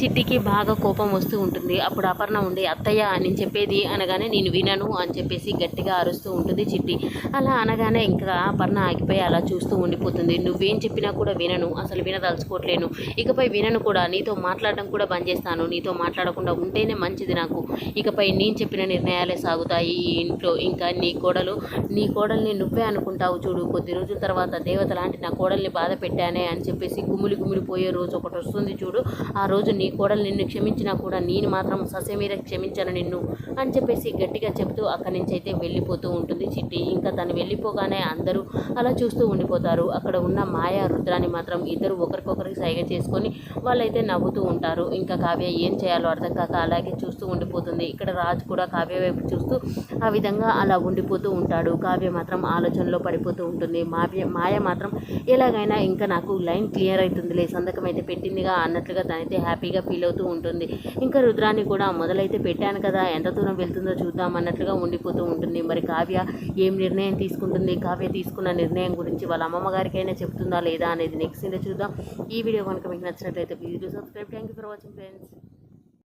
చిట్టికి బాగా కోపం వస్తూ ఉంటుంది. అప్పుడు అపర్ణ ఉండి అత్తయ్య నేను చెప్పేది అనగానే నేను వినను అని చెప్పేసి గట్టిగా అరుస్తూ ఉంటుంది చిట్టి. అలా అనగానే ఇంకా అపర్ణ ఆగిపోయి అలా చూస్తూ ఉండిపోతుంది. నువ్వేం చెప్పినా కూడా వినను, అసలు వినదలుచుకోవట్లేను, ఇకపై వినను కూడా, నీతో మాట్లాడడం కూడా బంద్ చేస్తాను, నీతో మాట్లాడకుండా ఉంటేనే మంచిది నాకు, ఇకపై నేను చెప్పిన నిర్ణయాలే సాగుతాయి ఈ ఇంట్లో. ఇంకా నీ కోడల్ని నువ్వే అనుకుంటావు చూడు, కొద్ది రోజుల తర్వాత దేవత లాంటి నా కోడల్ని బాధ పెట్టానే అని చెప్పేసి గుమ్మిపోయే రోజు ఒకటి వస్తుంది చూడు, ఆ రోజు నీ కోడలు నిన్ను క్షమించినా కూడా నేను మాత్రం ససేమీర క్షమించను నిన్ను అని చెప్పేసి గట్టిగా చెప్తూ అక్కడి నుంచి అయితే వెళ్ళిపోతూ ఉంటుంది చిట్టి. ఇంకా తను వెళ్ళిపోగానే అందరూ అలా చూస్తూ ఉండిపోతారు. అక్కడ ఉన్న మాయా రుద్రాన్ని మాత్రం ఇద్దరు ఒకరికొకరికి సైగ చేసుకొని వాళ్ళైతే నవ్వుతూ ఉంటారు. ఇంకా కావ్య ఏం చేయాలో అర్థం కాక అలాగే చూస్తూ ఉండిపోతుంది. ఇక్కడ రాజు కూడా కావ్య వైపు చూస్తూ ఆ విధంగా అలా ఉండిపోతూ ఉంటాడు. కావ్య మాత్రం ఆలోచనలో పడిపోతూ ఉంటుంది. మాయ మాత్రం ఎలాగైనా ఇంకా నాకు లైన్ క్లియర్ అవుతుందిలే, సంతకం అయితే పెట్టిందిగా అన్నట్లుగా తనైతే హ్యాపీగా ఫీల్ అవుతూ ఉంటుంది. ఇంకా రుద్రాన్ని కూడా మొదలైతే పెట్టాను కదా, ఎంత దూరం వెళ్తుందో చూద్దాం అన్నట్లుగా ఉండిపోతూ ఉంటుంది. మరి కావ్య ఏం నిర్ణయం తీసుకుంటుంది, కావ్య తీసుకున్న నిర్ణయం గురించి వాళ్ళ అమ్మమ్మ గారికైనా చెప్తుందా లేదా అనేది నెక్స్ట్ చూద్దాం. ఈ వీడియో కనుక మీకు నచ్చినట్లయితే please do subscribe. Thank you for watching friends.